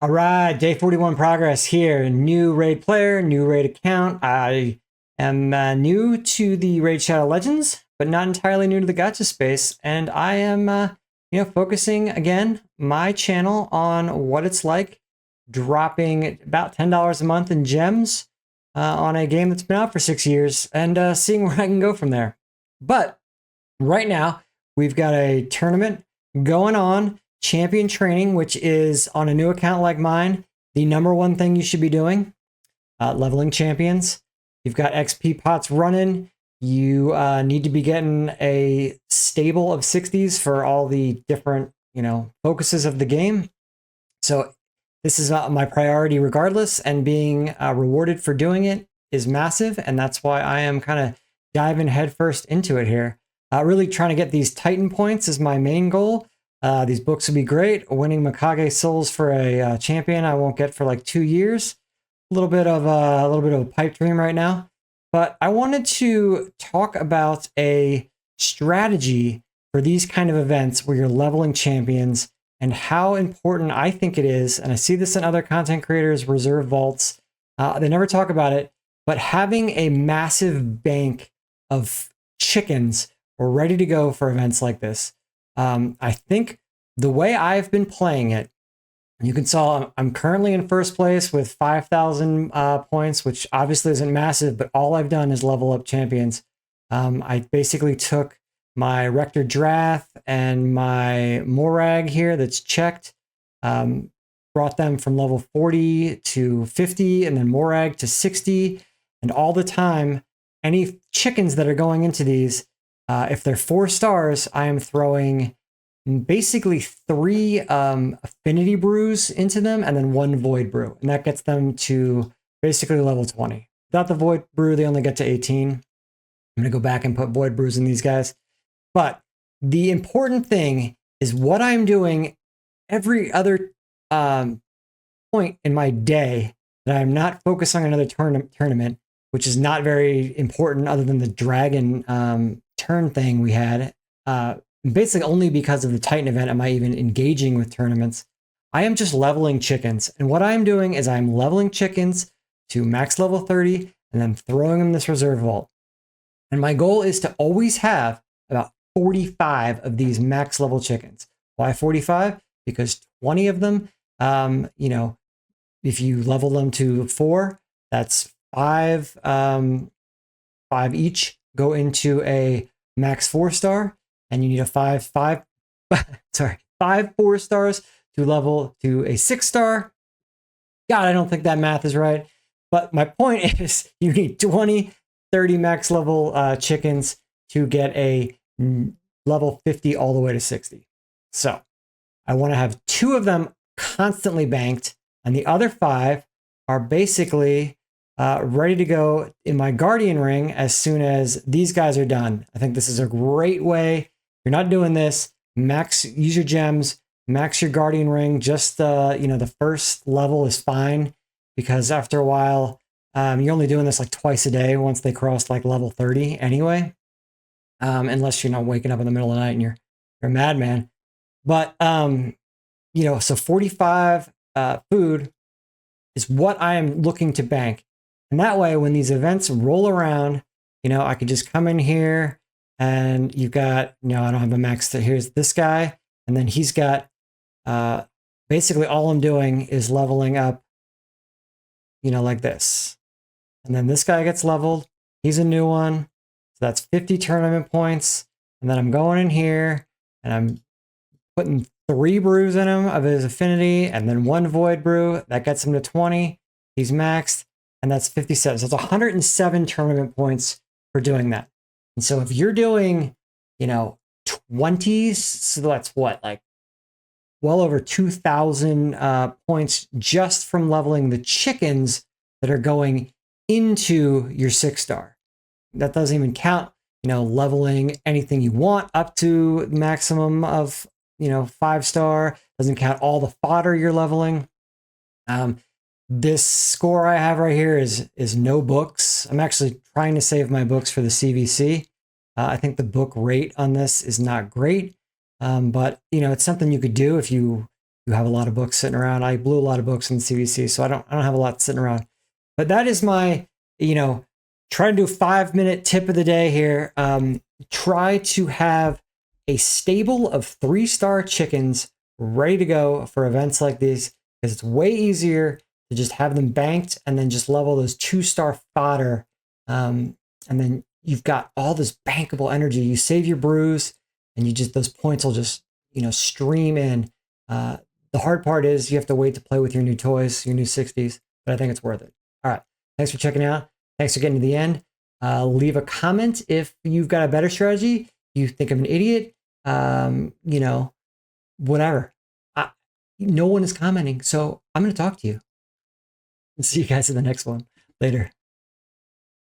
All right, day 41 progress here. New raid player, new raid account. I am new to the Raid Shadow Legends, but not entirely new to the gacha space. And I am, focusing again my channel on what it's like dropping about $10 a month in gems on a game that's been out for 6 years and seeing where I can go from there. But right now, we've got a tournament going on, champion training, which is on a new account like mine, the number one thing you should be doing, leveling champions. You've got XP pots running. You need to be getting a stable of 60s for all the different, focuses of the game. So this is my priority regardless, and being rewarded for doing it is massive. And that's why I am kind of diving headfirst into it here. Really trying to get these Titan points is my main goal. These books would be great. Winning Mikage souls for a champion I won't get for like 2 years. A little bit of a pipe dream right now. But I wanted to talk about a strategy for these kind of events where you're leveling champions and how important I think it is. And I see this in other content creators' reserve vaults. They never talk about it, but having a massive bank of chickens ready to go for events like this. I think the way I've been playing it, you can saw I'm currently in first place with 5,000 points, which obviously isn't massive, but all I've done is level up champions. I basically took my Rector Drath and my Morag here that's checked, brought them from level 40 to 50, and then Morag to 60. And all the time, any chickens that are going into these, if they're 4 stars, I am throwing basically 3 affinity brews into them and then 1 void brew. And that gets them to basically level 20. Without the void brew, they only get to 18. I'm going to go back and put void brews in these guys. But the important thing is what I'm doing every other point in my day that I'm not focused on another tournament, which is not very important other than the dragon turn thing we had. Basically only because of the Titan event am I even engaging with tournaments. I am just leveling chickens. And what I'm doing is I'm leveling chickens to max level 30 and then throwing them this reserve vault. And my goal is to always have about 45 of these max level chickens. Why 45? Because 20 of them, if you level them to 4, that's 5 each go into a max 4-star, and you need a 5 4 stars to level to a 6-star. God, I don't think that math is right. But my point is you need 20, 30 max level chickens to get a level 50 all the way to 60. So I want to have 2 of them constantly banked, and the other 5 are basically ready to go in my Guardian ring as soon as these guys are done. I think this is a great way. If you're not doing this, use your gems, max your Guardian ring. Just the first level is fine, because after a while, you're only doing this like twice a day once they cross like level 30 anyway. Unless you're not waking up in the middle of the night and you're a madman. But so 45 food is what I am looking to bank. And that way, when these events roll around, I could just come in here and you've got, I don't have a max. Here's this guy. And then he's got, basically all I'm doing is leveling up, like this. And then this guy gets leveled. He's a new one. So that's 50 tournament points. And then I'm going in here and I'm putting 3 brews in him of his affinity and then 1 void brew. That gets him to 20. He's maxed. And that's 57. So it's 107 tournament points for doing that. And so if you're doing, 20s, so that's what, like well over 2,000 points just from leveling the chickens that are going into your 6-star. That doesn't even count, leveling anything you want up to maximum of, 5-star. Doesn't count all the fodder you're leveling. This score I have right here is no books. I'm actually trying to save my books for the CVC. I think the book rate on this is not great, but it's something you could do if you you have a lot of books sitting around. I blew a lot of books in CVC, so I don't have a lot sitting around. But that is my, try to do a 5-minute tip of the day here. Try to have a stable of 3-star chickens ready to go for events like these, because it's way easier to just have them banked and then just level those 2-star fodder. And then you've got all this bankable energy. You save your brews and those points will just, stream in. The hard part is you have to wait to play with your new toys, your new 60s, but I think it's worth it. All right. Thanks for checking out. Thanks for getting to the end. Leave a comment if you've got a better strategy. You think I'm an idiot, whatever. No one is commenting, so I'm going to talk to you. See you guys in the next one. Later.